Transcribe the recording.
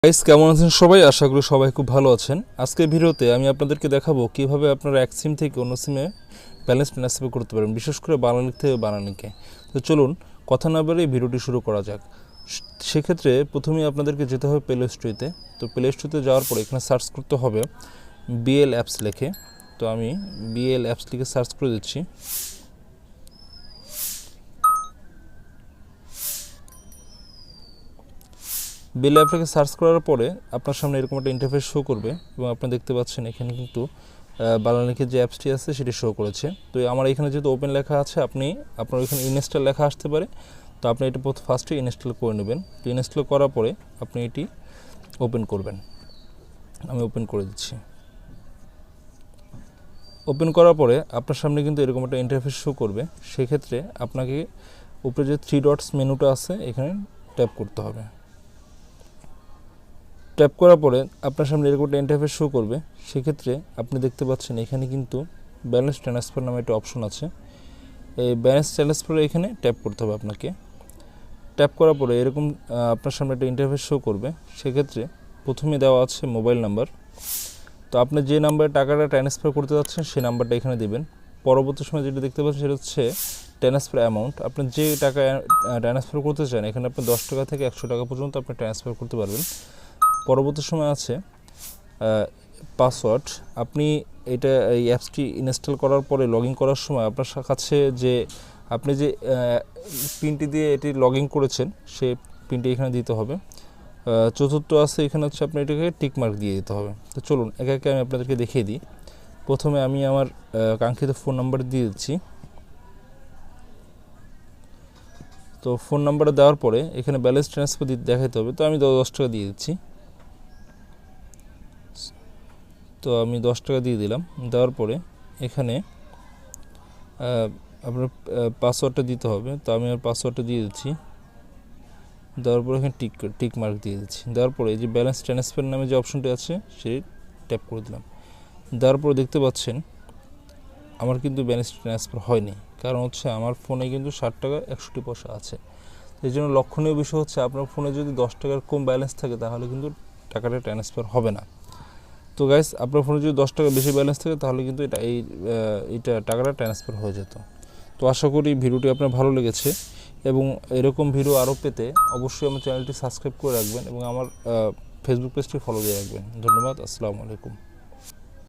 Guys কেমন আছেন সবাই? আশা করি সবাই খুব ভালো আছেন। আজকের ভিডিওতে আমি আপনাদেরকে দেখাবো কিভাবে আপনারা এক সিম থেকে অন্য সিমে ব্যালেন্স ট্রান্সফার করতে পারেন, বিশেষ করে বানালিক থেকে বানালিকে। তো চলুন কথা না বাড়িয়ে ভিডিওটি শুরু করা যাক। সেক্ষেত্রে প্রথমেই আপনাদেরকে যেতে হবে প্লে স্টোরে। তো প্লে স্টোরে যাওয়ার পরে এখানে সার্চ করতে হবে বিএল অ্যাপস লিখে। তো আমি বিএল অ্যাপস লিখে সার্চ করে দিচ্ছি। বিল অ্যাপটাকে সার্চ করার পরে আপনার সামনে এরকম একটা ইন্টারফেস শো করবে এবং আপনি দেখতে পাচ্ছেন এখানে কিন্তু বানালিকের যে অ্যাপসটি আছে সেটি শো করেছে। তো আমার এখানে যেহেতু ওপেন লেখা আছে, আপনার এখানে ইনস্টল লেখা আসতে পারে। তো আপনি এটা ফার্স্টে ইনস্টল করে নেবেন। তো ইনস্টল করার পরে আপনি এটি ওপেন করবেন। আমি ওপেন করে দিচ্ছি। ওপেন করার পরে আপনার সামনে কিন্তু এরকম একটা ইন্টারফেস শো করবে। সেক্ষেত্রে আপনাকে উপরে যে 3 ডটস মেনুটা আছে এখানে ট্যাপ করতে হবে। ট্যাপ করার পরে আপনার সামনে এরকম একটা ইন্টারফেস শো করবে। সেক্ষেত্রে আপনি দেখতে পাচ্ছেন এখানে কিন্তু ব্যালেন্স ট্রান্সফার নামে একটা অপশন আছে। এই ব্যালেন্স ট্রান্সফারে এখানে ট্যাপ করতে হবে আপনাকে। ট্যাপ করার পরে এরকম আপনার সামনে একটা ইন্টারফেস শো করবে। সেক্ষেত্রে প্রথমে দেওয়া আছে মোবাইল নাম্বার। তো আপনি যে নাম্বারে টাকাটা ট্রান্সফার করতে যাচ্ছেন সেই নাম্বারটা এখানে দেবেন। পরবর্তী সময় যেটা দেখতে পাচ্ছেন সেটা হচ্ছে ট্রান্সফার অ্যামাউন্ট। আপনি যে টাকা ট্রান্সফার করতে চান এখানে আপনি 10 টাকা থেকে 100 টাকা পর্যন্ত আপনি ট্রান্সফার করতে পারবেন। পরবর্তী সময় আছে পাসওয়ার্ড। আপনি এই অ্যাপসটি ইনস্টল করার পরে লগ ইন করার সময় আপনার কাছে যে আপনি যে পিনটি দিয়ে এটি লগ ইন করেছেন সেই পিনটি এখানে দিতে হবে। চতুর্থ আছে এখানে হচ্ছে আপনি এটাকে টিকমার্ক দিয়ে দিতে হবে। তো চলুন একে একে আমি আপনাদেরকে দেখিয়ে দিই। প্রথমে আমি আমার কাঙ্ক্ষিত ফোন নাম্বার দিয়ে দিচ্ছি। তো ফোন নাম্বারটা দেওয়ার পরে এখানে ব্যালেন্স ট্রান্সফার দেখাতে হবে। তো আমি 10 টাকা দিয়ে দিচ্ছি। তো আমি 10 টাকা দিয়ে দিলাম। দেওয়ার পরে এখানে আপনার পাসওয়ার্ডটা দিতে হবে। তো আমি আমার পাসওয়ার্ডটা দিয়ে দিচ্ছি। দেওয়ার পরে এখানে টিক মার্ক দিয়ে দিচ্ছি। দেওয়ার পরে এই যে ব্যালেন্স ট্রান্সফার নামে যে অপশনটি আছে সেটি ট্যাপ করে দিলাম। দেওয়ার পরে দেখতে পাচ্ছেন আমার কিন্তু ব্যালেন্স ট্রান্সফার হয়নি, কারণ হচ্ছে আমার ফোনে কিন্তু 60 টাকা 61 পয়সা আছে। এই জন্য লক্ষণীয় বিষয় হচ্ছে আপনার ফোনে যদি 10 টাকার কম ব্যালেন্স থাকে তাহলে কিন্তু টাকাটা ট্রান্সফার হবে না। তো গাইস, আপনার ফোনে যদি 10 টাকা বেশি ব্যালেন্স থাকে তাহলে কিন্তু এইটা টাকাটা ট্রান্সফার হয়ে যেত। তো আশা করি ভিডিওটি আপনার ভালো লেগেছে এবং এরকম ভিডিও আরও পেতে অবশ্যই আমার চ্যানেলটি সাবস্ক্রাইব করে রাখবেন এবং আমার ফেসবুক পেজটি ফলো দিয়ে রাখবেন। ধন্যবাদ। আসসালামু আলাইকুম।